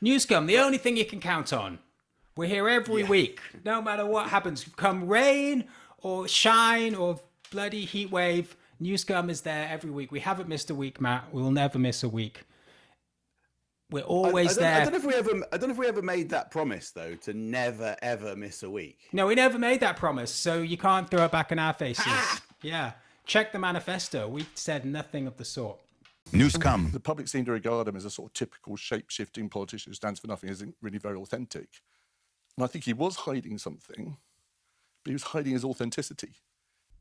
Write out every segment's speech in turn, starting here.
Newscum, the only thing you can count on. We're here every week, no matter what happens. Come rain or shine or bloody heat wave, Newscum is there every week. We haven't missed a week, Matt. We will never miss a week. We're always there. I don't know if we ever made that promise though, to never ever miss a week. No, we never made that promise, so you can't throw it back in our faces. Yeah, check the manifesto. We said nothing of the sort. Newscum. The public seem to regard him as a sort of typical shape-shifting politician who stands for nothing, isn't really very authentic. And I think he was hiding something, but he was hiding his authenticity.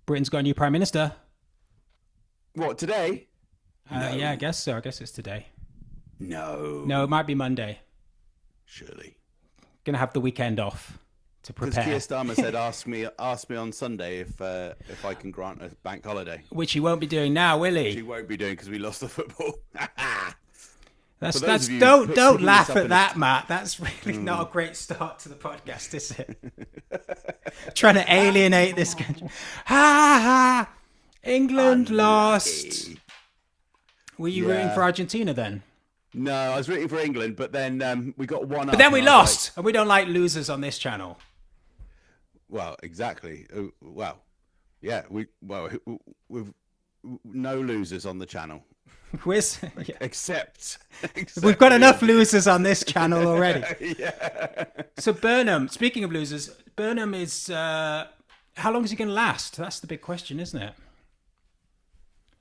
Britain's got a new Prime Minister. What, today? No. Yeah, I guess so. I guess it's today. No, it might be Monday. Surely. Gonna have the weekend off to prepare. Because Keir Starmer said, "Ask me on Sunday if I can grant a bank holiday." Which he won't be doing now, will he? He won't be doing because we lost the football. That's don't laugh at that, Matt. That's really not a great start to the podcast, is it? Trying to alienate this country. Ha ha! England lost. Were you rooting for Argentina then? No, I was rooting for England, but then we got one up. But then we lost, and we don't like losers on this channel. Well, exactly. Well, yeah, we've no losers on the channel. Except we've got enough losers on this channel already. Yeah. So Burnham, speaking of losers, Burnham is how long is he going to last? That's the big question, isn't it?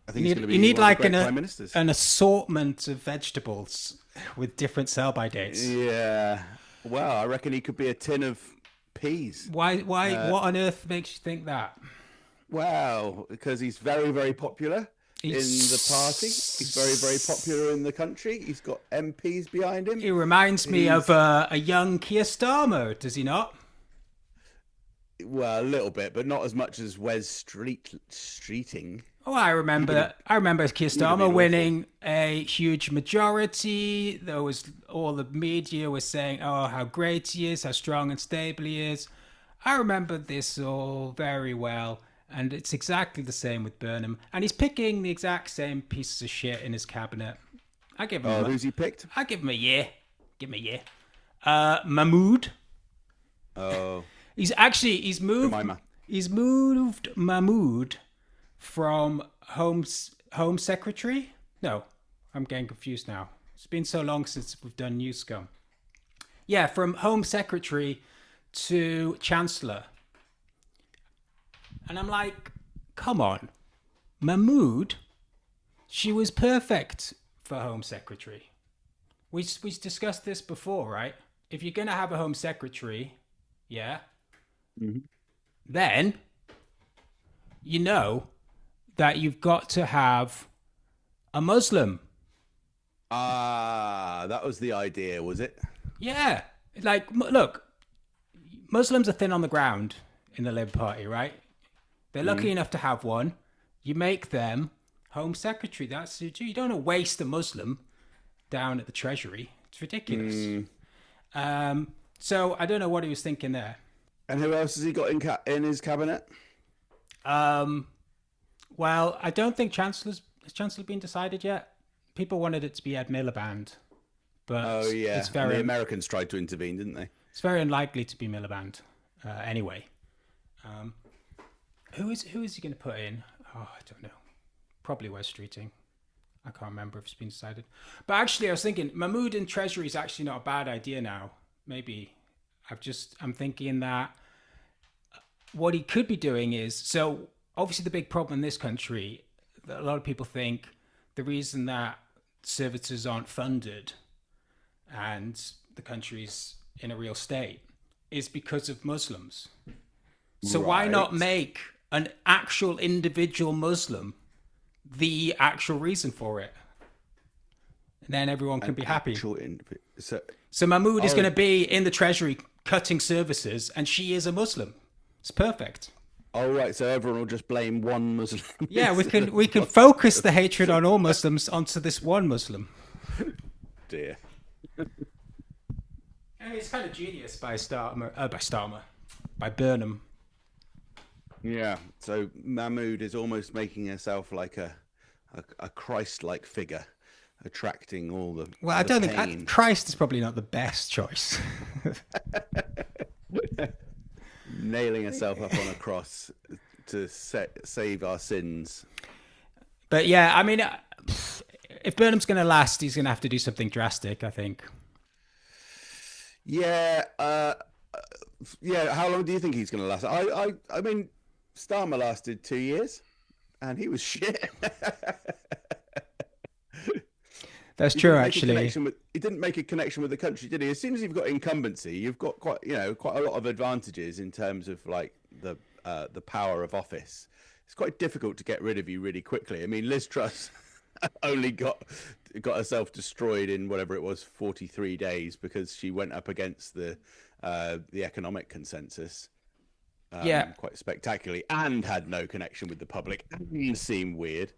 I think you need like an assortment of vegetables with different sell-by dates. Yeah. Well, I reckon he could be a tin of peas. Why? What on earth makes you think that? Well, because he's very, very popular in the party. He's very, very popular in the country. He's got MPs behind him. He reminds me of a young Keir Starmer, does he not? Well, a little bit, but not as much as Wes Streeting. Oh, I remember Keir Starmer winning a huge majority. There was all the media was saying, "Oh, how great he is, how strong and stable he is." I remember this all very well, and it's exactly the same with Burnham. And he's picking the exact same pieces of shit in his cabinet. I give him. Who's he picked? I give him a year. Give him a year. Mahmood. Oh. He's moved Mahmood from Home Secretary? No, I'm getting confused now. It's been so long since we've done Newscum. Yeah, from Home Secretary to Chancellor. And I'm like, come on. Mahmood, she was perfect for Home Secretary. We discussed this before, right? If you're going to have a Home Secretary, yeah, then you know that you've got to have a Muslim. That was the idea, was it? Yeah. Like, look, Muslims are thin on the ground in the Labour Party, right? They're lucky enough to have one. You make them Home Secretary. You don't want to waste a Muslim down at the Treasury. It's ridiculous. So I don't know what he was thinking there. And who else has he got in his cabinet? Well, I don't think has Chancellor been decided yet. People wanted it to be Ed Miliband, but it's very. And the Americans tried to intervene, didn't they? It's very unlikely to be Miliband. Anyway, who is he going to put in? Oh, I don't know. Probably Wes Streeting. I can't remember if it's been decided. But actually, I was thinking Mahmood in Treasury is actually not a bad idea now. Maybe I'm thinking that what he could be doing is so. Obviously, the big problem in this country, that a lot of people think the reason that services aren't funded and the country's in a real state is because of Muslims. So why not make an actual individual Muslim the actual reason for it? And then everyone can be happy. So Mahmood is going to be in the Treasury cutting services, and she is a Muslim. It's perfect. Oh, right. So everyone will just blame one Muslim. Yeah, we can focus the hatred on all Muslims onto this one Muslim. Dear. I mean, it's kind of genius by Burnham. Yeah. So Mahmood is almost making herself like a Christ-like figure attracting all the. Well, I the don't pain. think Christ is probably not the best choice. Nailing herself up on a cross to save our sins. But yeah, I mean, if Burnham's going to last, he's going to have to do something drastic, I think. Yeah, yeah. How long do you think he's going to last? I mean, Starmer lasted 2 years, and he was shit. That's true, actually. He didn't make a connection with the country, did he? As soon as you've got incumbency, you've got quite a lot of advantages in terms of like the power of office. It's quite difficult to get rid of you really quickly. I mean, Liz Truss only got herself destroyed in whatever it was, 43 days, because she went up against the economic consensus. Quite spectacularly, and had no connection with the public, and seemed weird.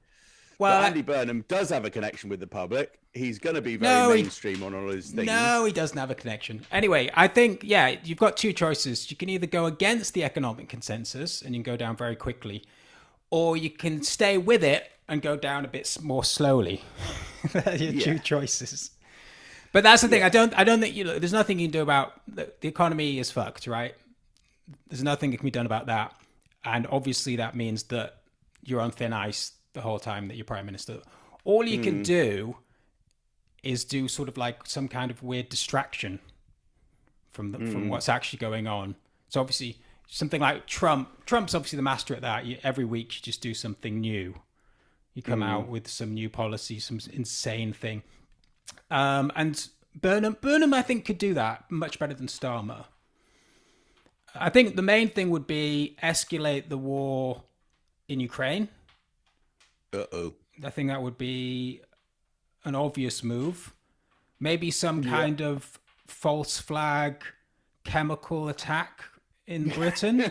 Well, but Andy Burnham does have a connection with the public. He's going to be very mainstream on all his things. No, he doesn't have a connection. Anyway, I think, you've got two choices. You can either go against the economic consensus and you can go down very quickly, or you can stay with it and go down a bit more slowly. Your two choices. But that's the thing. I don't think there's nothing you can do about the economy is fucked, right? There's nothing that can be done about that. And obviously that means that you're on thin ice the whole time that you're prime minister. All you can do is do sort of like some kind of weird distraction from what's actually going on. So obviously something like Trump's obviously the master at that. Every week you just do something new. You come out with some new policy, some insane thing. And Burnham, I think, could do that much better than Starmer. I think the main thing would be escalate the war in Ukraine. I think that would be an obvious move. Maybe some kind of false flag chemical attack in Britain.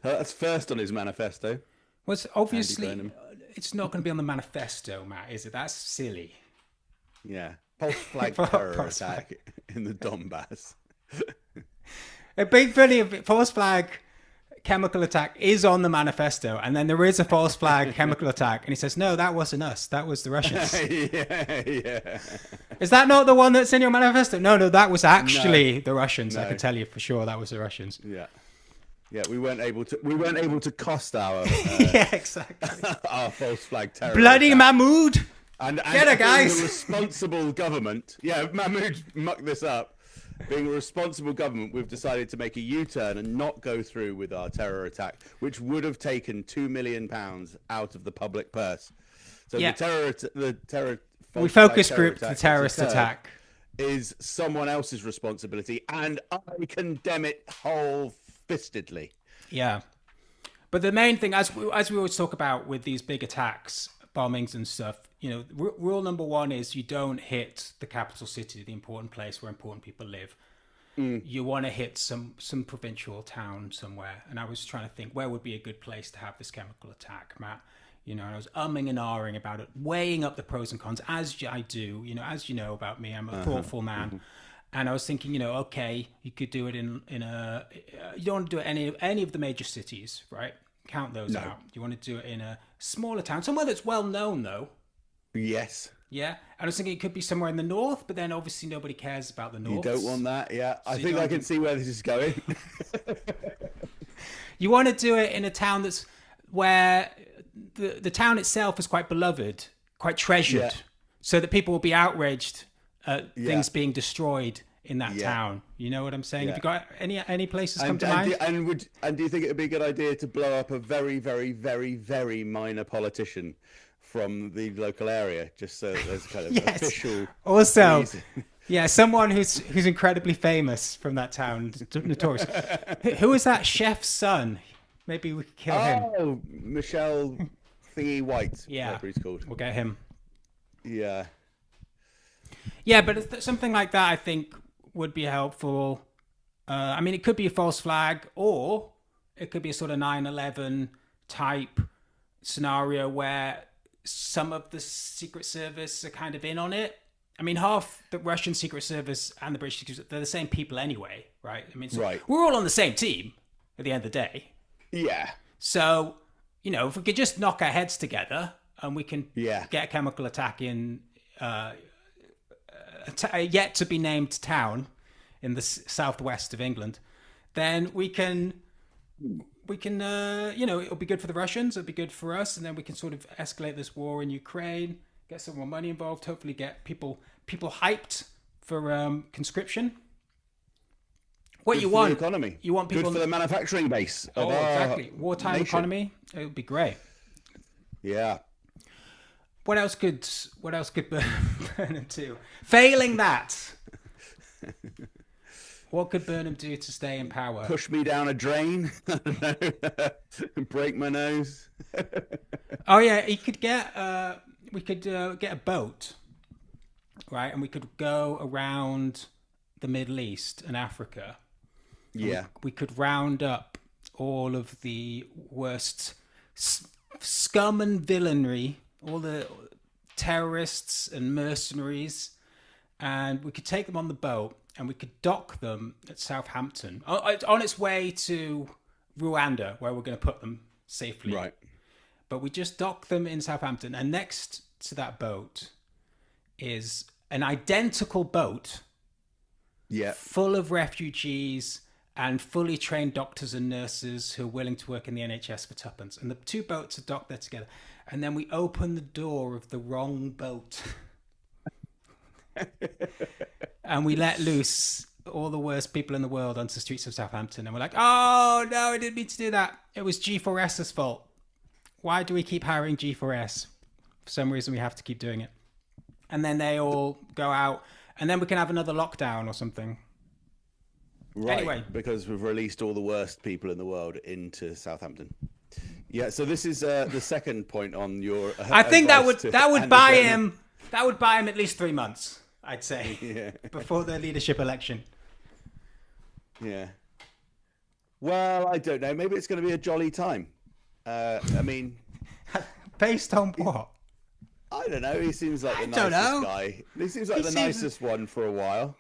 That's first on his manifesto. Well, obviously, it's not going to be on the manifesto, Matt, is it? That's silly. Yeah. False flag terror attack in the Donbass. A big funny false flag chemical attack is on the manifesto, and then there is a false flag chemical attack, and he says, no, that wasn't us, that was the Russians. yeah. Is that not the one that's in your manifesto? No, that was actually the Russians. No. I can tell you for sure that was the Russians. Yeah, we weren't able to cost our yeah, exactly. our false flag terror bloody attack. Mahmoud and get it, guys. The responsible government, Mahmoud mucked this up. Being a responsible government, we've decided to make a U-turn and not go through with our terror attack, which would have taken £2 million out of the public purse. So the terror we focus group the terrorist attack is someone else's responsibility, and I condemn it whole-fistedly. Yeah, but the main thing, as we always talk about with these big attacks, bombings and stuff, rule number one is you don't hit the capital city, the important place where important people live. You want to hit some provincial town somewhere. And I was trying to think, where would be a good place to have this chemical attack, Matt? And I was umming and ahhing about it, weighing up the pros and cons, as I do. As you know about me, I'm a thoughtful man. And I was thinking, okay, you could do it in a... you don't want to do it in any of the major cities, right? Count those out. You want to do it in a smaller town, somewhere that's well known, though. Yes. Yeah. I was thinking it could be somewhere in the north, but then obviously nobody cares about the north. You don't want that, yeah. So I think I can see where this is going. You want to do it in a town that's where the town itself is quite beloved, quite treasured, so that people will be outraged at things being destroyed in that town. You know what I'm saying? Have you got any places come to mind? And do you think it would be a good idea to blow up a very, very, very, very minor politician from the local area, just so there's kind of official also reason? Someone who's incredibly famous from that town, notorious. Who is that chef's son? Maybe we could kill him. Oh, Michelle Thingy White, whatever he's called. We'll get him. Yeah, but something like that I think would be helpful. I mean, it could be a false flag, or it could be a sort of 9/11 type scenario where some of the Secret Service are kind of in on it. I mean, half the Russian Secret Service and the British Secret Service, they're the same people anyway, right? I mean, we're all on the same team at the end of the day. Yeah. So, if we could just knock our heads together and we can get a chemical attack in a yet to be named town in the southwest of England, then we can it'll be good for the Russians, it'll be good for us, and then we can sort of escalate this war in Ukraine, get some more money involved, hopefully get people hyped for conscription. What Good you for want? the economy. You want people good for the manufacturing base. Of exactly. our Wartime nation. economy. It would be great. Yeah. What else could Burnham do? Failing that, what could Burnham do to stay in power? Push me down a drain. I don't know. Break my nose. Oh yeah, he could get. We could get a boat, right? And we could go around the Middle East and Africa. Yeah. We could round up all of the worst scum and villainy, all the terrorists and mercenaries, and we could take them on the boat and we could dock them at Southampton on its way to Rwanda, where we're going to put them safely. Right. But we just dock them in Southampton, and next to that boat is an identical boat Yeah. full of refugees and fully trained doctors and nurses who are willing to work in the NHS for tuppence. And the two boats are docked there together. And then we open the door of the wrong boat. And we let loose all the worst people in the world onto the streets of Southampton. And we're like, oh, no, I didn't mean to do that. It was G4S's fault. Why do we keep hiring G4S? For some reason, we have to keep doing it. And then they all go out. And then we can have another lockdown or something. Right. Anyway. Because we've released all the worst people in the world into Southampton. Yeah. So this is the second point on your. I think that advice would to Andy buy Burnham. him. That would buy him at least 3 months, I'd say, Yeah. before the leadership election. Yeah. Well, I don't know. Maybe it's going to be a jolly time. I mean, Based on what? I don't know. He seems like the don't nicest know. guy. He seems like He the seems- nicest one for a while.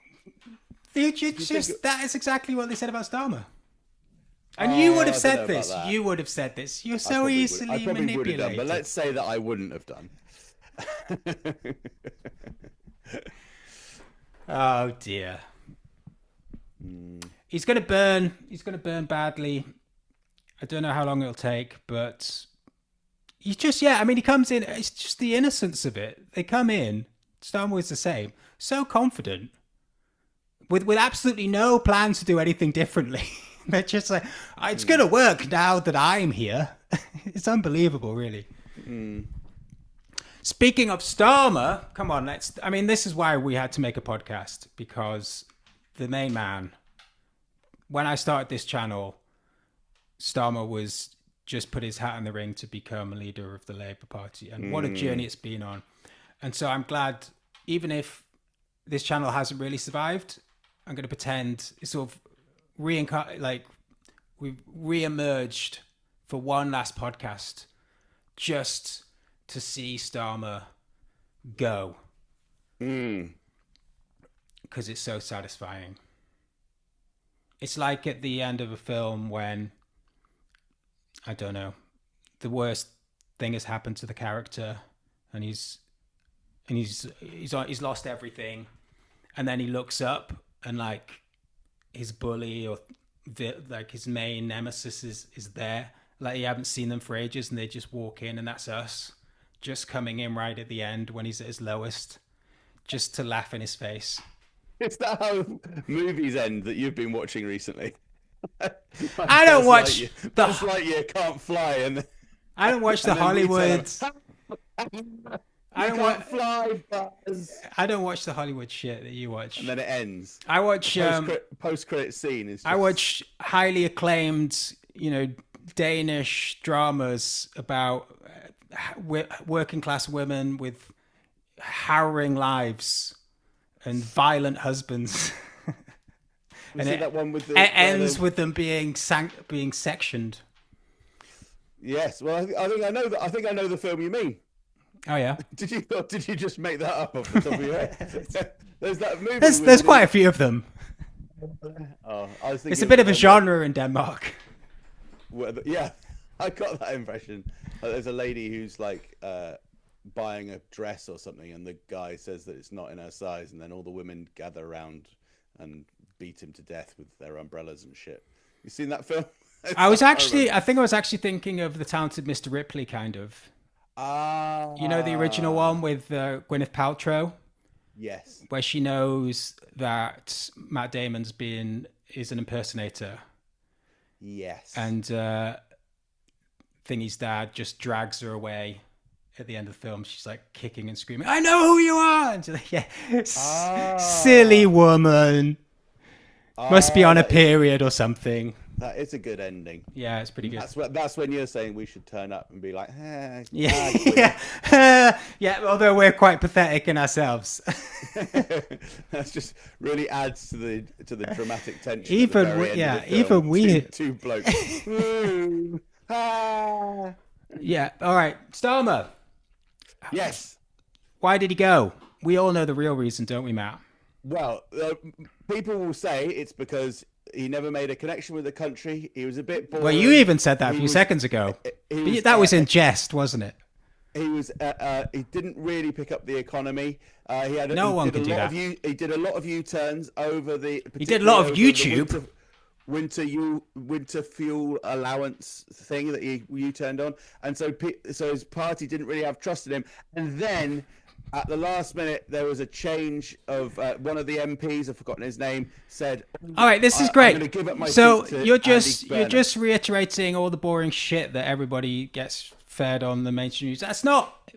That is exactly what they said about Starmer. And you would have I don't know said about this. that. You would have said this. You're I so probably would- easily I probably would have manipulated. done, but let's say that I wouldn't have done. Oh dear. He's gonna burn. He's gonna burn badly. I don't know how long it'll take, but he just I mean, he comes in. It's just the innocence of it. They come in. Starmer was the same. So confident, with absolutely no plan to do anything differently. They're just like, it's gonna work now that I'm here. It's unbelievable, really. Speaking of Starmer, come on, I mean, this is why we had to make a podcast, because the main man, when I started this channel, Starmer was just put his hat in the ring to become a leader of the Labour Party. And what a journey it's been on. And so I'm glad, even if this channel hasn't really survived, I'm going to pretend it's sort of we've re-emerged for one last podcast just to see Starmer go. Because it's so satisfying. It's like at the end of a film when, I don't know, the worst thing has happened to the character and he's lost everything, and then he looks up and like his bully or like his main nemesis is there, like you haven't seen them for ages, and they just walk in, and that's us just coming in right at the end when he's at his lowest, just to laugh in his face. Is that how movies end that you've been watching recently? I don't watch Buzz Lightyear can't fly, and I don't watch the and then we Hollywood. tell I you don't can't watch. fly, Buzz. I don't watch the Hollywood shit that you watch. And then it ends. I watch. Post-credit scene is. Just... I watch highly acclaimed, Danish dramas about working class women with harrowing lives and violent husbands. And that one with the ends with them being sectioned. Yes, well, I think I know that. I think I know the film you mean. Oh yeah. Did you just make that up off the top of your head? There's that movie. There's quite a few of them. Oh, I was thinking It's a bit of a genre in Denmark. Yeah, I got that impression. There's a lady who's like buying a dress or something, and the guy says that it's not in her size, and then all the women gather around and beat him to death with their umbrellas and shit. You seen that film? I think I was actually thinking of The Talented Mr. Ripley, kind of. You know, the original one with Gwyneth Paltrow, Yes. where she knows that Matt Damon's is an impersonator, Yes. and Thingy's dad just drags her away at the end of the film. She's like kicking and screaming, "I know who you are!" And she's like, "Yeah, silly woman, must be on a period or something." That is a good ending. Yeah, it's pretty good. That's when you're saying we should turn up and be like, hey, Yeah, yeah. Although we're quite pathetic in ourselves. That just really adds to the dramatic tension. Even we. Two blokes. Woo, ah. Yeah. All right, Starmer. Yes. Why did he go? We all know the real reason, don't we, Matt? Well, people will say it's because he never made a connection with the country. He was a bit boring. Well, you even said that a few seconds ago. That was in jest, wasn't it? He was. He didn't really pick up the economy. He did a lot of U-turns over the. He did a lot of YouTube. Winter fuel allowance thing that he U-turned on, and so his party didn't really have trust in him. And then at the last minute, there was a change of one of the MPs. I've forgotten his name. Said, "All right, this is great." I'm gonna give up my so seat to you're Burnham. just reiterating all the boring shit that everybody gets fed on the mainstream news. That's not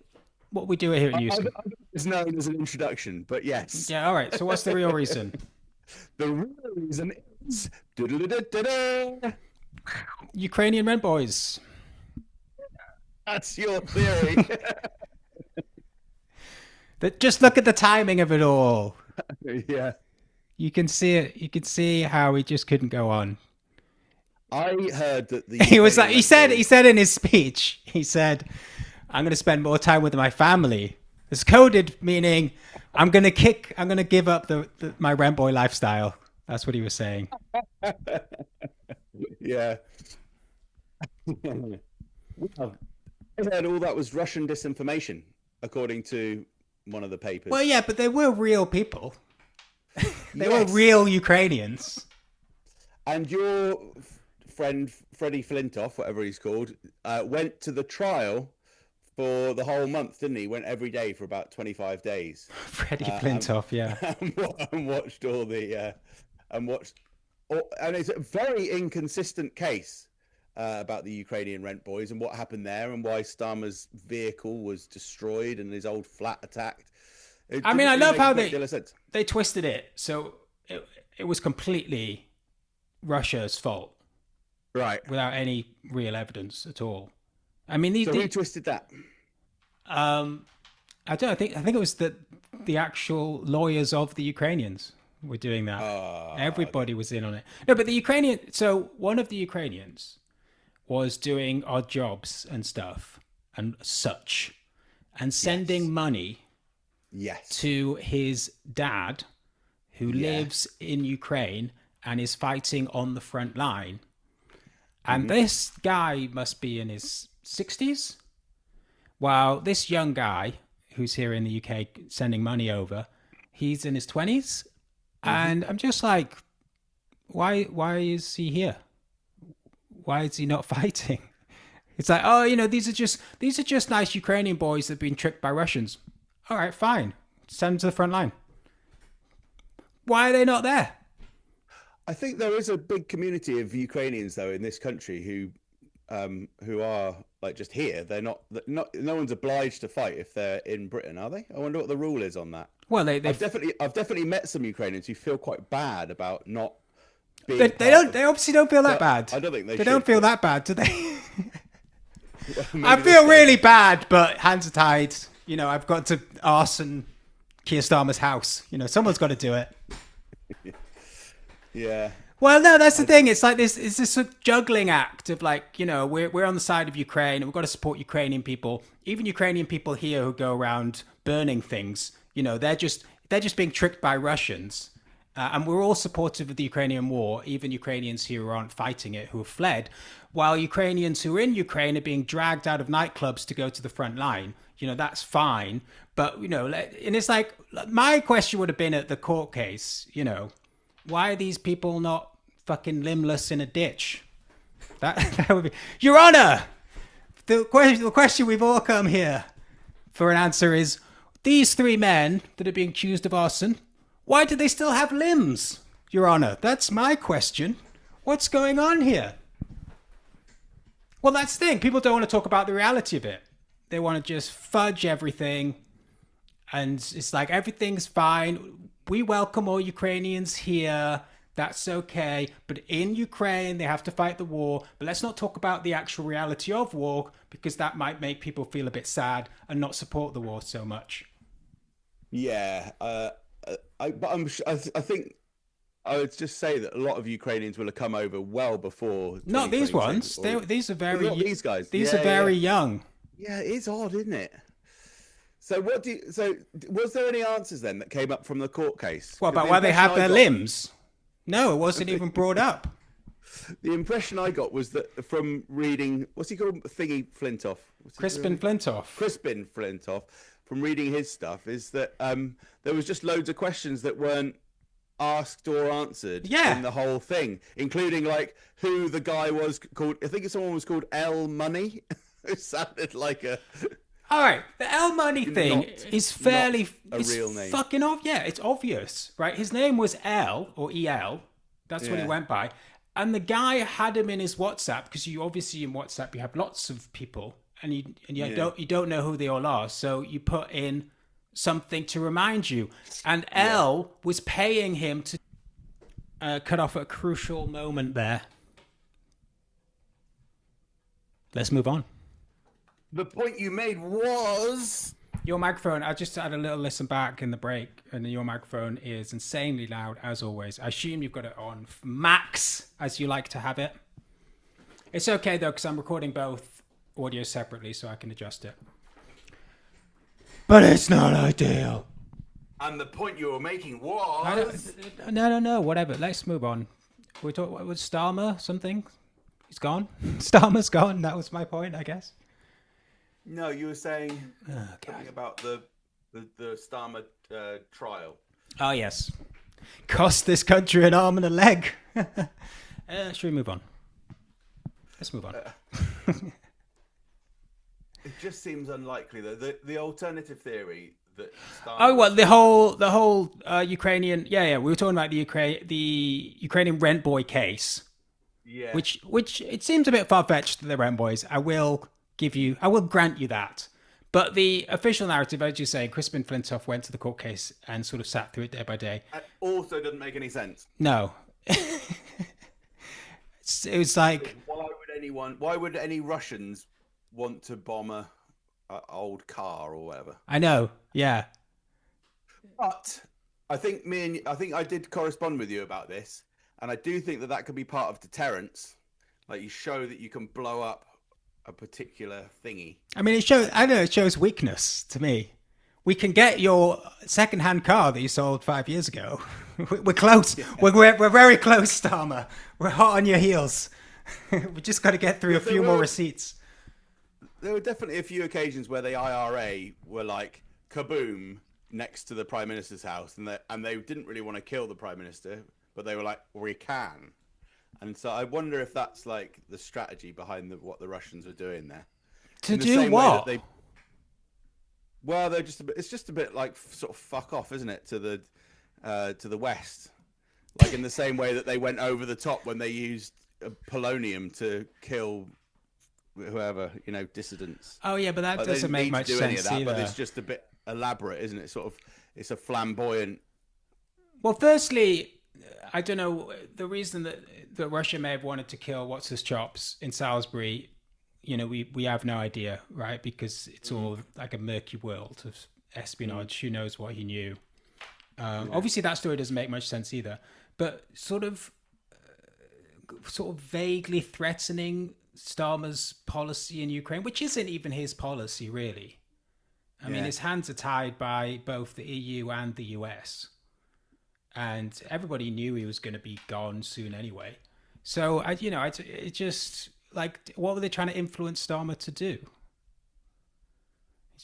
what we do here at Newscum. It's known as an introduction, but yes. Yeah. All right. So what's the real reason? The real reason is Ukrainian rent boys. That's your theory. Just look at the timing of it all. Yeah. You can see it. You can see how he just couldn't go on. I heard that he said in his speech, he said, "I'm going to spend more time with my family." It's coded meaning I'm going to give up my rent boy lifestyle. That's what he was saying. Yeah. Well, I heard all that was Russian disinformation, according to one of the papers. Well, yeah, but they were real people. They were real Ukrainians. And your friend Freddie Flintoff, whatever he's called, went to the trial for the whole month, didn't he? Went every day for about 25 days. Freddie Flintoff, yeah. And watched all the... and it's a very inconsistent case about the Ukrainian rent boys and what happened there and why Starmer's vehicle was destroyed and his old flat attacked. I love how they twisted it. So it was completely Russia's fault. Right. Without any real evidence at all. I mean, who twisted that? I don't know. I think it was the actual lawyers of the Ukrainians were doing that. Everybody was in on it. No, but so one of the Ukrainians was doing odd jobs and stuff and such and sending money to his dad who lives in Ukraine and is fighting on the front line. And this guy must be in his 60s, while this young guy who's here in the UK sending money over, he's in his 20s. And I'm just like, why is he here? Why is he not fighting? It's like, these are just nice Ukrainian boys that have been tricked by Russians. All right, fine. Send them to the front line. Why are they not there? I think there is a big community of Ukrainians though in this country who are like just here. They're not. No one's obliged to fight if they're in Britain, are they? I wonder what the rule is on that. Well, I've definitely met some Ukrainians who feel quite bad about not being. They obviously don't feel that bad. I don't think they don't feel that bad, do they? I feel really bad, but hands are tied. I've got to arson Keir Starmer's house. Someone's got to do it. Yeah. Well, no, that's the thing. It's like this. It's this sort of juggling act of like, we're on the side of Ukraine and we've got to support Ukrainian people. Even Ukrainian people here who go around burning things. They're just being tricked by Russians, And we're all supportive of the Ukrainian war, even Ukrainians who aren't fighting it, who have fled, while Ukrainians who are in Ukraine are being dragged out of nightclubs to go to the front line. That's fine. But, and it's like, my question would have been at the court case, why are these people not fucking limbless in a ditch? That would be, Your Honor, the question we've all come here for an answer is, these 3 men that are being accused of arson, why do they still have limbs, Your Honor? That's my question. What's going on here? Well, that's the thing. People don't want to talk about the reality of it. They want to just fudge everything. And it's like, everything's fine. We welcome all Ukrainians here. That's okay. But in Ukraine, they have to fight the war. But let's not talk about the actual reality of war, because that might make people feel a bit sad and not support the war so much. Yeah. I think I would just say that a lot of Ukrainians will have come over well before. Not these ones. These are very. These guys. These are very young. Yeah, it is odd, isn't it? So was there any answers then that came up from the court case? What about why they have their limbs? No, it wasn't even brought up. The impression I got was that from reading, what's he called? Thingy Flintoff. Crispin Flintoff. Crispin Flintoff. From reading his stuff, is that there was just loads of questions that weren't asked or answered in the whole thing, including like who the guy was called. I think someone was called L Money. It sounded like a. All right, the L Money thing is fairly a real name. Fucking off. Yeah, it's obvious, right? His name was L or EL. That's what he went by, and the guy had him in his WhatsApp, because you obviously in WhatsApp you have lots of people. And you don't know who they all are, so you put in something to remind you. And L was paying him to cut off a crucial moment there. Let's move on. The point you made was your microphone. I just had a little listen back in the break, and your microphone is insanely loud as always. I assume you've got it on max, as you like to have it. It's okay though, because I'm recording both audio separately, so I can adjust it. But it's not ideal. And the point you were making was... No, whatever. Let's move on. We talked, what was Starmer something? He's gone? Starmer's gone. That was my point, I guess. No, you were saying something about the Starmer trial. Oh, yes. Cost this country an arm and a leg. Should we move on? Let's move on. It just seems unlikely though. The alternative theory that the whole Ukrainian we were talking about the Ukrainian rent boy case. Yeah. Which it seems a bit far fetched, the rent boys. I will grant you that. But the official narrative, as you say, Crispin Flintoff went to the court case and sort of sat through it day by day. It also doesn't make any sense. No. It was like, why would any Russians want to bomb a old car or whatever? I know, yeah. But I think I did correspond with you about this, and I do think that could be part of deterrence. Like, you show that you can blow up a particular thingy. I mean, it shows weakness to me. We can get your second-hand car that you sold 5 years ago. We're close. Yeah. We're very close, Starmer. We're hot on your heels. We just got to get through a few more receipts. There were definitely a few occasions where the IRA were like, kaboom, next to the Prime Minister's house, and they didn't really want to kill the Prime Minister, but they were like, we can. And so I wonder if that's like the strategy behind what the Russians are doing there. To do what? Well, it's just a bit like sort of fuck off, isn't it, to the West? Like in the same way that they went over the top when they used polonium to kill whoever, dissidents. Oh yeah, but that doesn't make much sense either. But it's just a bit elaborate, isn't it? Sort of, it's a flamboyant. Well, firstly, I don't know the reason that Russia may have wanted to kill what's his chops in Salisbury. We have no idea, right? Because it's all like a murky world of espionage. Who knows what he knew? Obviously, that story doesn't make much sense either. But sort of vaguely threatening Starmer's policy in Ukraine, which isn't even his policy, really. I mean, his hands are tied by both the EU and the US. and everybody knew he was going to be gone soon anyway. So it just like, what were they trying to influence Starmer to do?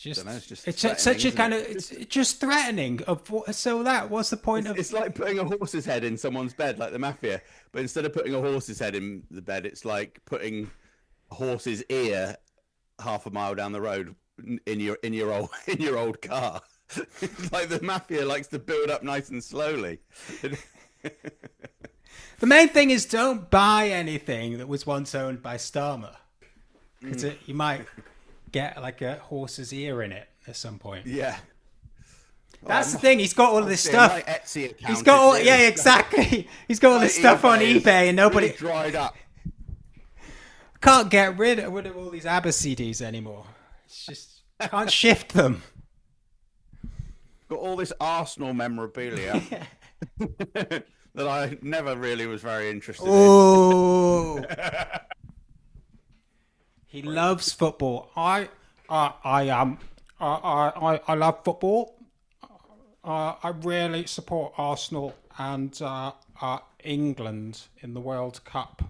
It's such a kind of it's just threatening of what's the point of it's like putting a horse's head in someone's bed, like the mafia, but instead of putting a horse's head in the bed, it's like putting a horse's ear half a mile down the road in your old car. It's like the mafia likes to build up nice and slowly. The main thing is, don't buy anything that was once owned by Starmer, because you might get like a horse's ear in it at some point. Yeah, that's the thing. He's got all of this stuff. My Etsy account. He's got all, yeah, exactly. He's got all this stuff on eBay, and nobody really dried up. Can't get rid of all these ABBA CDs anymore. It's just can't shift them. Got all this Arsenal memorabilia that I never really was very interested in. He loves football. I love football. I really support Arsenal and England in the World Cup.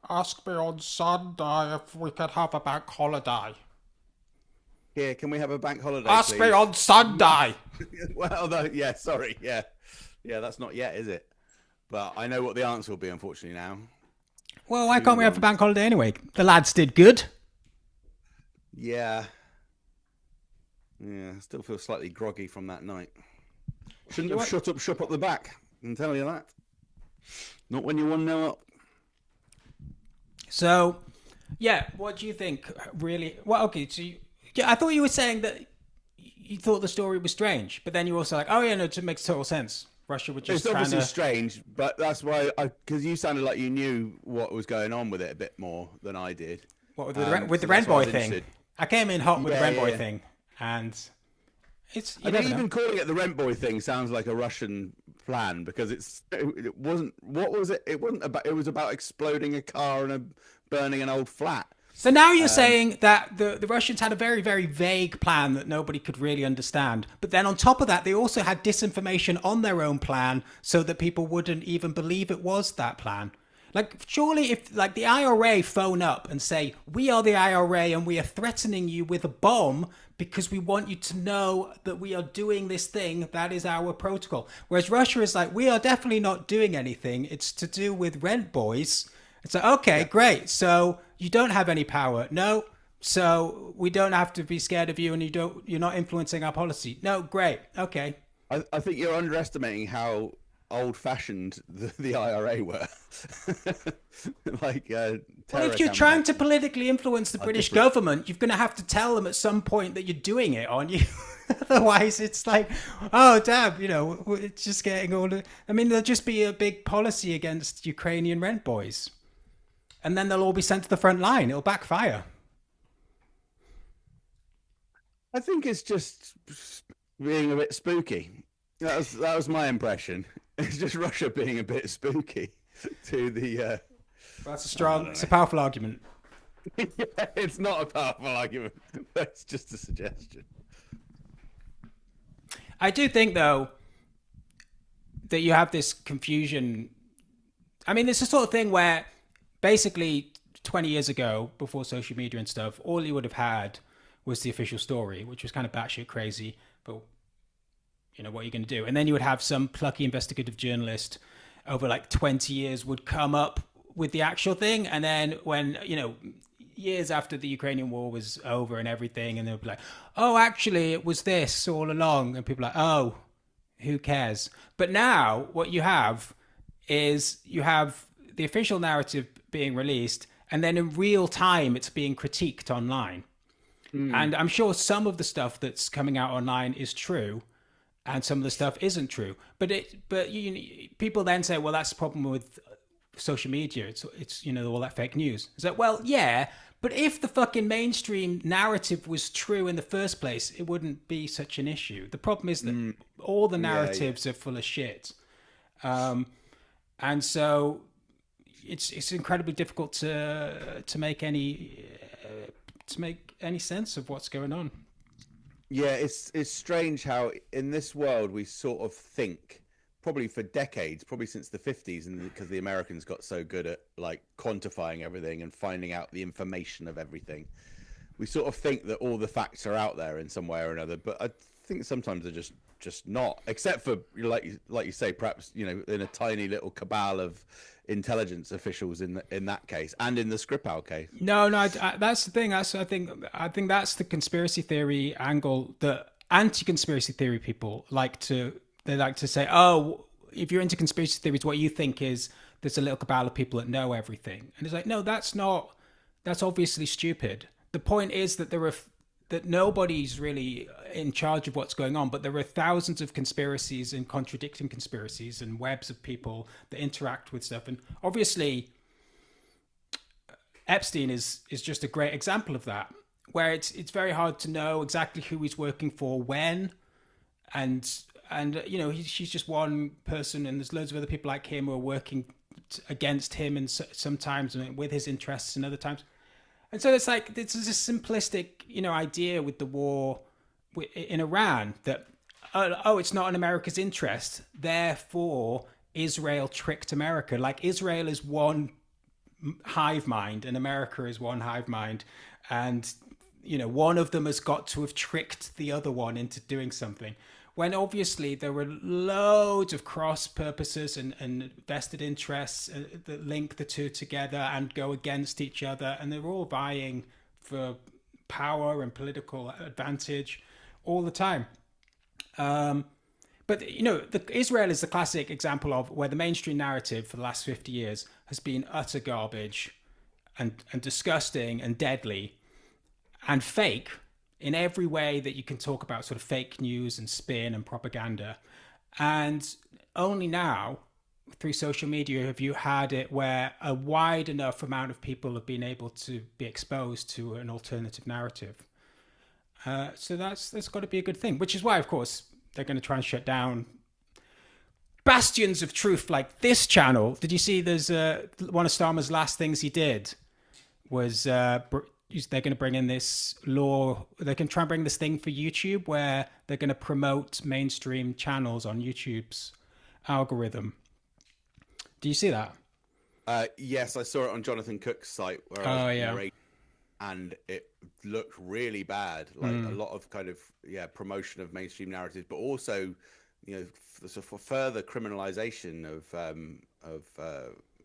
Ask me on Sunday if we could have a bank holiday. Yeah, can we have a bank holiday, Ask please? me on Sunday. Well, yeah, sorry, yeah, that's not yet, is it? But I know what the answer will be, unfortunately, now. Well, why can't we have a bank holiday anyway? The lads did good. Yeah. Yeah, I still feel slightly groggy from that night. Shouldn't have shut up shop at the back, I can tell you that. Not when you 1-0 up. So, yeah, what do you think, really? Well, okay, so I thought you were saying that you thought the story was strange, but then you were also like, oh, yeah, no, it makes total sense. Russia was just It's obviously strange, but that's why because you sounded like you knew what was going on with it a bit more than I did. What with the Ren Boy thing? I came in hot with the Ren Boy thing, and it's. I mean, even calling it the Rent Boy thing sounds like a Russian plan because it wasn't. What was it? It wasn't about. It was about exploding a car and burning an old flat. So now you're saying that the Russians had a very, very vague plan that nobody could really understand. But then on top of that, they also had disinformation on their own plan so that people wouldn't even believe it was that plan. Like, surely if like the IRA phone up and say, we are the IRA and we are threatening you with a bomb because we want you to know that we are doing this thing, that is our protocol. Whereas Russia is like, we are definitely not doing anything. It's to do with rent boys. It's like, okay, great. So you don't have any power. No. So we don't have to be scared of you and you're not influencing our policy. No, great. Okay. I think you're underestimating how old-fashioned the IRA were. Well, if you're trying to politically influence the British government, you're going to have to tell them at some point that you're doing it, aren't you? Otherwise, it's like, oh, damn, it's just getting all the... I mean, there'll just be a big policy against Ukrainian rent boys. And then they'll all be sent to the front line. It'll backfire. I think it's just being a bit spooky. That was my impression. It's just Russia being a bit spooky to the... Well, it's a powerful argument. Yeah, it's not a powerful argument. That's just a suggestion. I do think, though, that you have this confusion. I mean, it's the sort of thing where basically 20 years ago, before social media and stuff, all you would have had was the official story, which was kind of batshit crazy, but what are you going to do? And then you would have some plucky investigative journalist over like 20 years would come up with the actual thing. And then when, years after the Ukrainian war was over and everything, and they'll be like, oh, actually, it was this all along. And people are like, oh, who cares? But now what you have is you have the official narrative being released, and then in real time, it's being critiqued online. And I'm sure some of the stuff that's coming out online is true, and some of the stuff isn't true. But people then say, well, that's the problem with social media. It's all that fake news. It's like, well, yeah, but if the fucking mainstream narrative was true in the first place, it wouldn't be such an issue. The problem is that all the narratives are full of shit. And so it's incredibly difficult to make any sense of what's going on. Yeah, it's strange how in this world we sort of think, probably for decades, probably since the 50s, and because the Americans got so good at like quantifying everything and finding out the information of everything, we sort of think that all the facts are out there in some way or another. But I think sometimes they're just not, except for like you say, perhaps in a tiny little cabal of intelligence officials in that case, and in the Skripal case. No, that's the thing. I think that's the conspiracy theory angle that anti-conspiracy theory people like to say, oh, if you're into conspiracy theories, what you think is there's a little cabal of people that know everything, and it's like, no, that's obviously stupid. The point is that that nobody's really in charge of what's going on, but there are thousands of conspiracies and contradicting conspiracies and webs of people that interact with stuff. And obviously Epstein is just a great example of that, where it's very hard to know exactly who he's working for when, and she's just one person, and there's loads of other people like him who are working against him, and sometimes with his interests and other times. And so it's like, this is a simplistic, idea with the war in Iran that, it's not in America's interest, therefore Israel tricked America. Like, Israel is one hive mind and America is one hive mind. And, one of them has got to have tricked the other one into doing something. When obviously there were loads of cross purposes and vested interests that link the two together and go against each other. And they're all vying for power and political advantage all the time. But, Israel is the classic example of where the mainstream narrative for the last 50 years has been utter garbage and disgusting and deadly and fake in every way that you can talk about, sort of fake news and spin and propaganda. And only now, through social media, have you had it where a wide enough amount of people have been able to be exposed to an alternative narrative. So that's got to be a good thing, which is why, of course, they're going to try and shut down bastions of truth like this channel. Did you see there's one of Starmer's last things he did was they're going to bring in this law. They can try and bring this thing for YouTube where they're going to promote mainstream channels on YouTube's algorithm. Do you see that? Yes, I saw it on Jonathan Cook's site where I was narrating, and it looked really bad. Like a lot of kind of promotion of mainstream narratives, but also for further criminalization of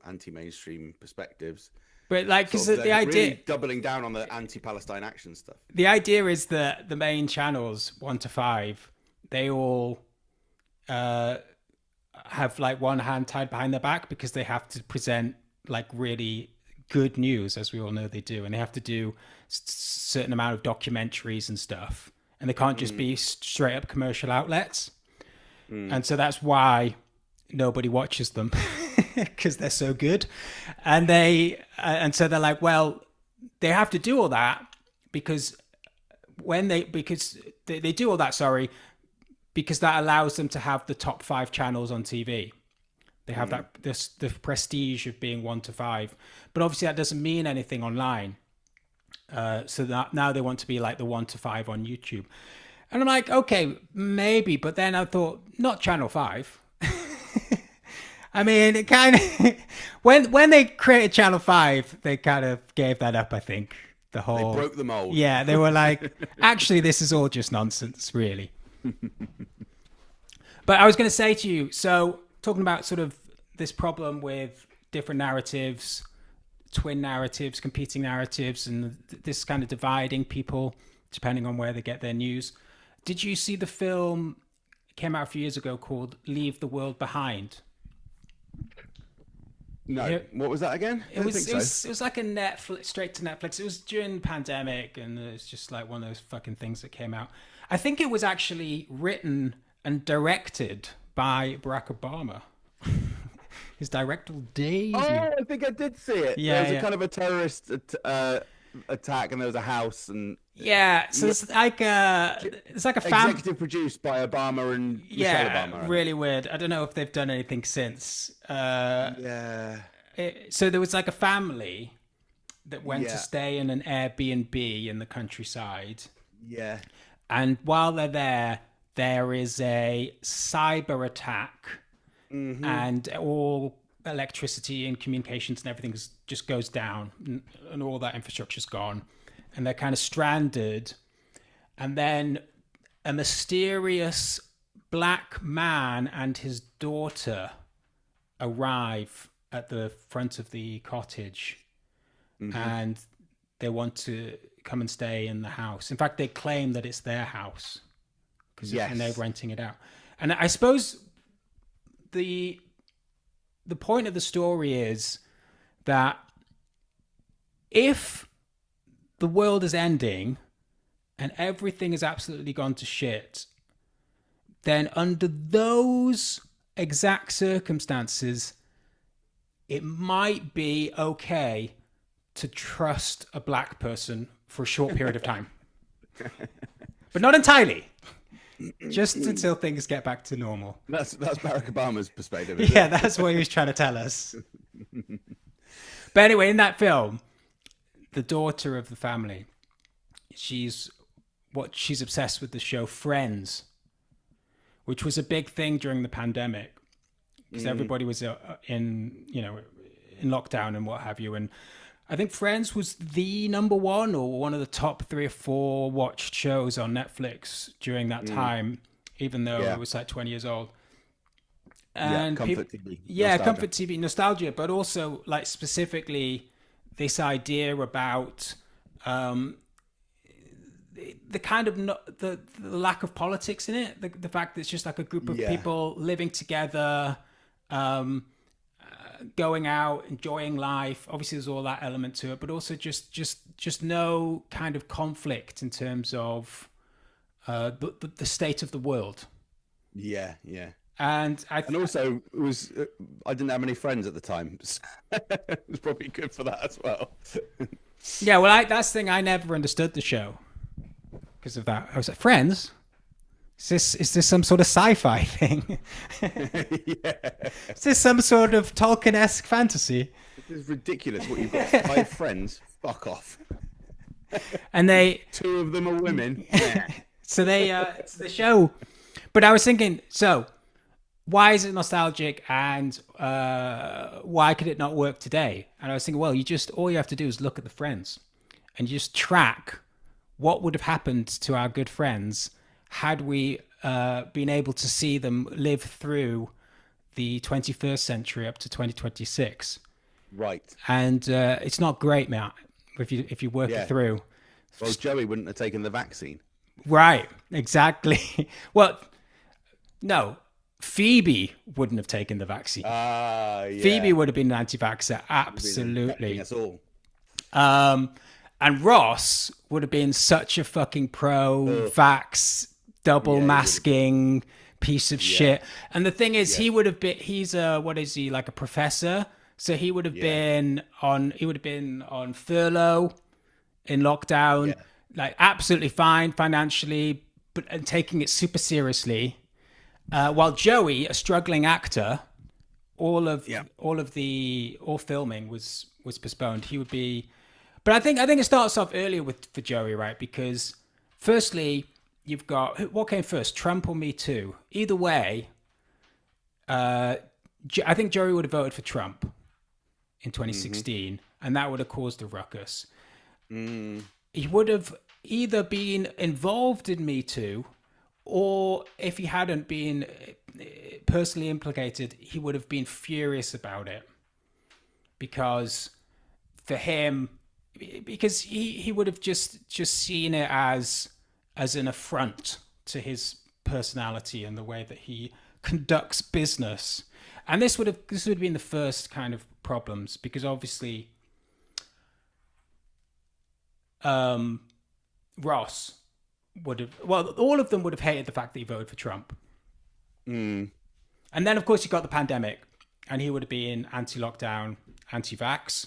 anti-mainstream perspectives. But because the idea, really doubling down on the anti-Palestine action stuff. The idea is that the main channels 1 to 5, they all have like one hand tied behind their back because they have to present like really good news, as we all know they do, and they have to do certain amount of documentaries and stuff, and they can't just be straight up commercial outlets. And so that's why nobody watches them. Because they're so good, and so they're like, well, they have to do all that because they do all that. Sorry, because that allows them to have the top 5 channels on TV. They have the prestige of being 1 to 5, but obviously that doesn't mean anything online. So that now they want to be like the 1 to 5 on YouTube, and I'm like, okay, maybe, but then I thought, not Channel 5. I mean, it kind of when they created Channel 5, they kind of gave that up. I think they broke the mold. Yeah, they were like, actually, this is all just nonsense, really. But I was going to say to you, so talking about sort of this problem with different narratives, twin narratives, competing narratives, and this kind of dividing people depending on where they get their news. Did you see the film? It came out a few years ago called "Leave the World Behind." No, what was that again? It was like a Netflix, straight to Netflix. It was during the pandemic, and it's just like one of those fucking things that came out. I think it was actually written and directed by Barack Obama. His directorial days. Oh, I think I did see it. Yeah, there was a kind of a terrorist attack, and there was a house, and so it's like a executive produced by Obama and Michelle Obama. Really weird. I don't know if they've done anything since. So there was like a family that went to stay in an Airbnb in the countryside. Yeah. And while they're there is a cyber attack, and all electricity and communications and everything just goes down, and all that infrastructure's gone, and they're kind of stranded. And then a mysterious black man and his daughter arrive at the front of the cottage, and they want to come and stay in the house. In fact, they claim that it's their house and they're renting it out. And I suppose the point of the story is that if the world is ending and everything has absolutely gone to shit, then under those exact circumstances, it might be okay to trust a black person for a short period of time. But not entirely. Just until things get back to normal. That's Barack Obama's perspective. Yeah, that's what he was trying to tell us. But anyway, in that film, the daughter of the family, she's obsessed with the show Friends, which was a big thing during the pandemic because everybody was in lockdown and what have you. And I think Friends was the number one or one of the top 3 or 4 watched shows on Netflix during that time, even though it was like 20 years old. And comfort TV. Yeah, comfort TV nostalgia, but also like specifically this idea about the kind of the lack of politics in it, the fact that it's just like a group of people living together, going out, enjoying life. Obviously, there's all that element to it, but also just no kind of conflict in terms of the state of the world. Yeah. And also, it was I didn't have many friends at the time. So it was probably good for that as well. Yeah, well, that's the thing. I never understood the show because of that. I was like, Friends? Is this some sort of sci-fi thing? Is this some sort of Tolkien-esque fantasy? This is ridiculous. What you've got 5 friends? Fuck off. And 2 of them are women. So it's the show. But I was thinking, so why is it nostalgic, and why could it not work today? And I was thinking, well, all you have to do is look at the Friends, and you just track what would have happened to our good friends had we been able to see them live through the 21st century up to 2026. Right. And it's not great, Matt, if you work it through. Well, Joey wouldn't have taken the vaccine. Right, exactly. Well, no, Phoebe wouldn't have taken the vaccine. Phoebe would have been an anti-vaxxer, absolutely. Us all. And Ross would have been such a fucking pro-vax, double masking piece of shit. And the thing is, he's what is he, like a professor? So he would have been on furlough in lockdown, like absolutely fine financially, and taking it super seriously. While Joey, a struggling actor, all filming was postponed. He would be, but I think it starts off earlier for Joey, right? Because firstly, you've got, what came first, Trump or Me Too? Either way, I think Joey would have voted for Trump in 2016, and that would have caused a ruckus. He would have either been involved in Me Too, or if he hadn't been personally implicated, he would have been furious about it. Because for him, because he would have just seen it as an affront to his personality and the way that he conducts business. And this would have been the first kind of problems, because obviously Ross would have, well, all of them would have hated the fact that he voted for Trump. And then, of course, you got the pandemic, and he would have been anti-lockdown, anti-vax.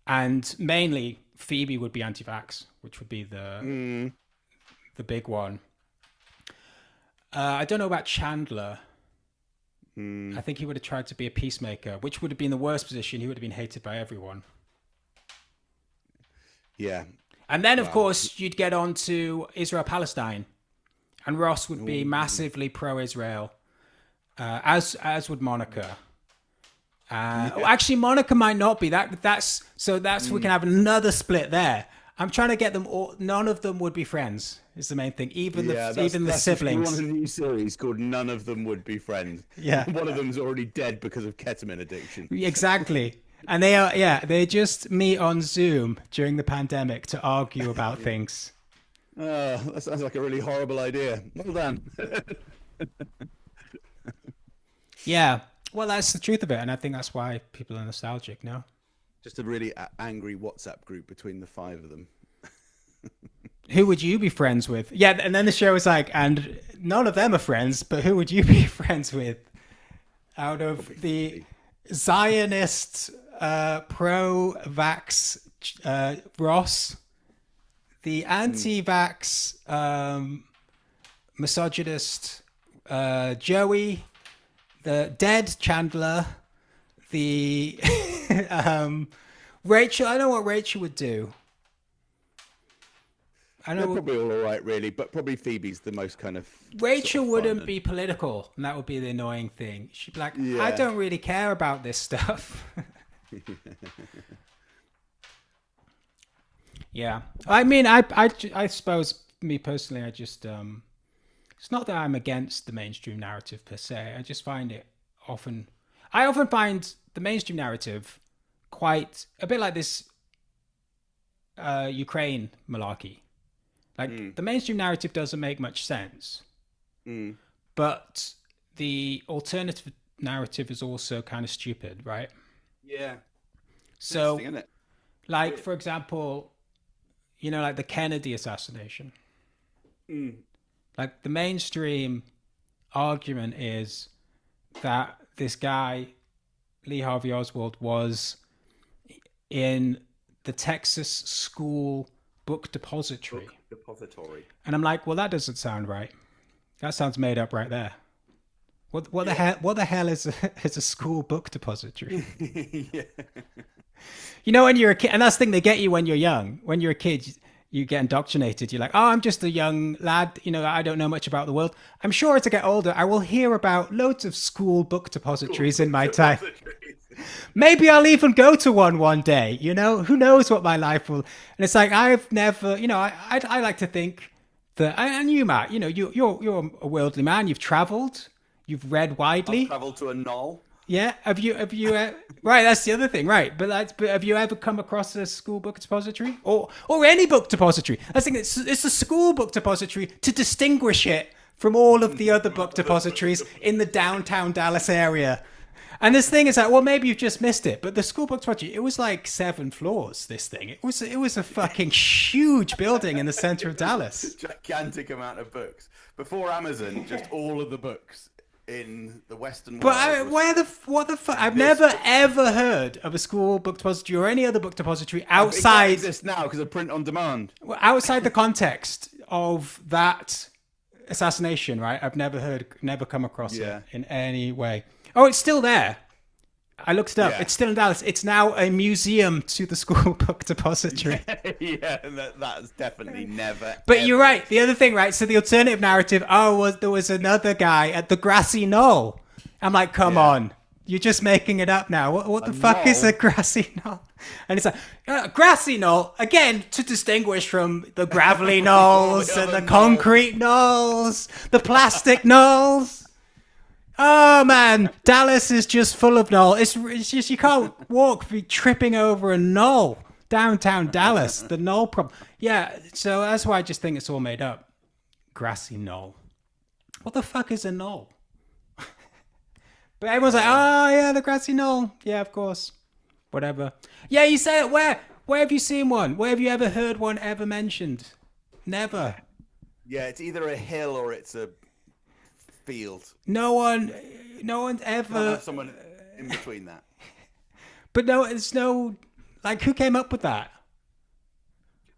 And mainly, Phoebe would be anti-vax, which would be the big one. I don't know about Chandler. I think he would have tried to be a peacemaker, which would have been the worst position. He would have been hated by everyone. Yeah. And then, of course, you'd get on to Israel-Palestine. And Ross would be massively pro-Israel, as would Monica. Actually, Monica might not be. That's we can have another split there. I'm trying to get them all. None of them would be friends. Is the main thing. Even the siblings. One of the new series called "None of Them Would Be Friends." Yeah, one of them's already dead because of ketamine addiction. Exactly. And they just meet on Zoom during the pandemic to argue about things. That sounds like a really horrible idea. Well done. Yeah. Well, that's the truth of it. And I think that's why people are nostalgic, no? Just a really angry WhatsApp group between the 5 of them. Who would you be friends with? Yeah, and then the show is like, and none of them are friends, but who would you be friends with? Out of the Zionist pro-vax Ross, the anti-vax misogynist Joey, the dead Chandler, the Rachel. I know what Rachel would do. I know they're probably all right, really, but probably Phoebe's the most kind of. Rachel sort of wouldn't fun be political, and that would be the annoying thing. She'd be like, I Yeah. don't really care about this stuff. Yeah. I mean, I suppose, me personally, I just, it's not that I'm against the mainstream narrative per se. I just find it I often find the mainstream narrative quite, a bit like this Ukraine malarkey. Like, the mainstream narrative doesn't make much sense. But the alternative narrative is also kind of stupid, right? Yeah. So, Interesting, isn't it? like, for example, you know, like the Kennedy assassination. Like, the mainstream argument is that this guy, Lee Harvey Oswald, was in the Texas school book depository. And I'm like, well, that doesn't sound right. That sounds made up right there. What the hell? What the hell is a school book depository? Yeah. You know, when you're a kid, and that's the thing, they get you when you're young. When you're a kid, you get indoctrinated. You're like, oh, I'm just a young lad. You know, I don't know much about the world. I'm sure as I get older, I will hear about loads of school book depositories in my time. Maybe I'll even go to one day. You know, who knows what my life will. And it's like, I've never, you know, I like to think that, and you, Matt, you know, you're a worldly man. You've traveled. You've read widely. I've travelled to a knoll. Yeah. Have you right? That's the other thing, right? But have you ever come across a school book depository or any book depository? I think it's a school book depository to distinguish it from all of the other book depositories in the downtown Dallas area. And this thing is like, well, maybe you've just missed it, but the school book depository, it was like 7 floors. This thing, it was a fucking huge building in the center of Dallas. Gigantic amount of books. Before Amazon, just all of the books in the Western world. But what the fuck? I've never ever heard of a school book depository or any other book depository outside this now because of print on demand. Outside the context of that assassination, right? I've never come across it in any way. Oh, it's still there. I looked it up. Yeah. It's still in Dallas. It's now a museum to the school book depository. Yeah, that's definitely never. But you're right. The other thing, right? So the alternative narrative, there was another guy at the grassy knoll. I'm like, come on. You're just making it up now. What the fuck is a grassy knoll? And it's like, grassy knoll, again, to distinguish from the gravelly knolls and the concrete knolls, the plastic knolls. Oh man, Dallas is just full of knoll. It's just, you can't walk be tripping over a knoll. Downtown Dallas, the knoll problem. Yeah, so that's why I just think it's all made up. Grassy knoll. What the fuck is a knoll? But everyone's like, oh yeah, the grassy knoll. Yeah, of course. Whatever. Yeah, you say it. Where have you seen one? Where have you ever heard one ever mentioned? Never. Yeah, it's either a hill or it's a field. No one's ever. Have someone in between that. But no, it's no. Like, who came up with that?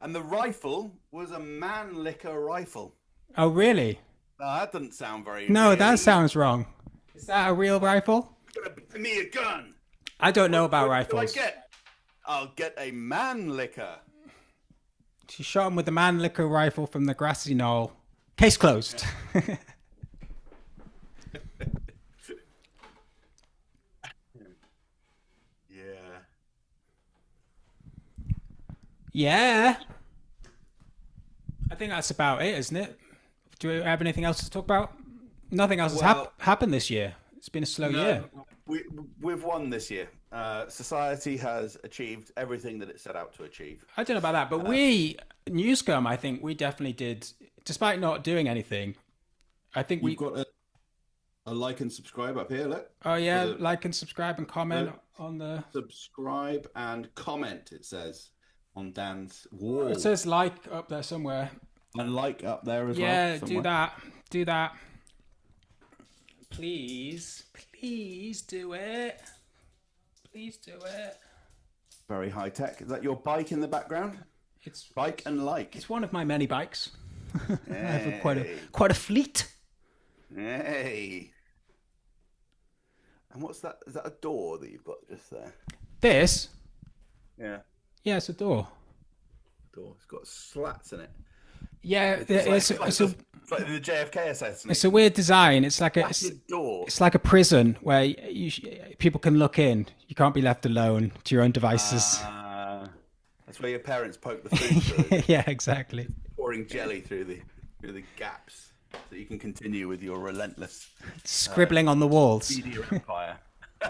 And the rifle was a Mannlicher rifle. Oh, really? That doesn't sound very. No, really... that sounds wrong. Is that a real rifle? Give me a gun. I don't know about rifles. What do I get? I'll get a Mannlicher. She shot him with the Mannlicher rifle from the grassy knoll. Case closed. Yeah. Yeah. I think that's about it, isn't it? Do we have anything else to talk about? Nothing else has happened this year. It's been a slow year. We've won this year. Society has achieved everything that it set out to achieve. I don't know about that, but Newscum, I think we definitely did, despite not doing anything. I think We've got a like and subscribe up here, look. Oh yeah, like and subscribe and comment on the... Subscribe and comment, it says, on Dan's wall. It says like up there somewhere. And like up there as well. Yeah, do that. Please do it. Please do it. Very high tech. Is that your bike in the background? It's bike and like. It's one of my many bikes. Hey. I have quite a fleet. Hey. And what's that? Is that a door that you've got just there? This? Yeah. Yeah, it's a door. Door. It's got slats in it. Yeah, it's like the JFK assassination. It's a weird design. It's like door. It's like a prison where people can look in. You can't be left alone to your own devices. That's where your parents poke the food through. Yeah, exactly. Pouring jelly through the gaps so you can continue with your relentless scribbling on the walls. Media empire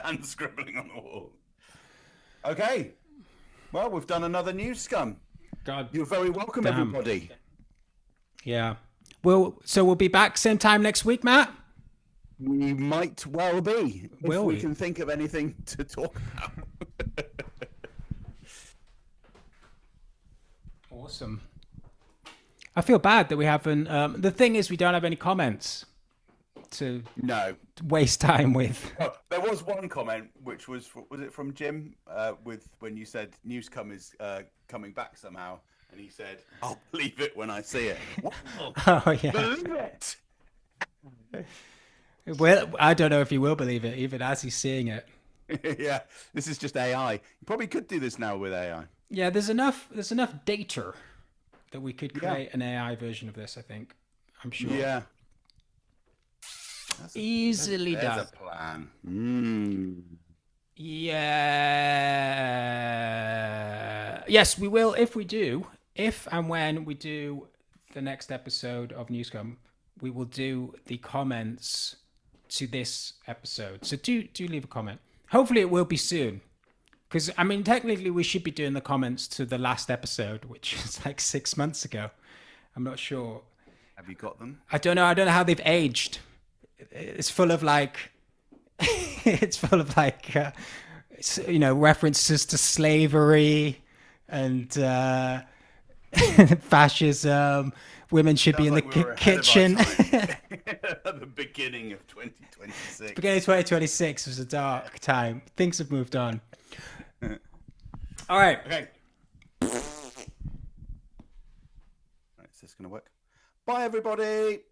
and scribbling on the wall. Okay, well, we've done another news scum. God, you're very welcome, everybody. Yeah. We'll be back same time next week, Matt? We might well be. If we can think of anything to talk about. Awesome. I feel bad that we haven't... the thing is, we don't have any comments to waste time with. Oh, there was one comment, which was it from Jim, with when you said Newscum is coming back somehow, and he said, "I'll believe it when I see it." Oh yeah, believe it. Well, I don't know if he will believe it, even as he's seeing it. Yeah, this is just AI. You probably could do this now with AI. Yeah, there's enough data that we could create an AI version of this. I think. I'm sure. Yeah. Easily done. There's a plan. Yeah. Yes, we will. If and when we do the next episode of Newscum, we will do the comments to this episode. So do leave a comment. Hopefully it will be soon. Because, I mean, technically we should be doing the comments to the last episode, which is like 6 months ago. I'm not sure. Have you got them? I don't know. I don't know how they've aged. It's full of references to slavery and fascism. Women should be in the kitchen. At the beginning of 2026. Beginning of 2026 was a dark time. Things have moved on. All right. Okay. Right, is this going to work? Bye, everybody.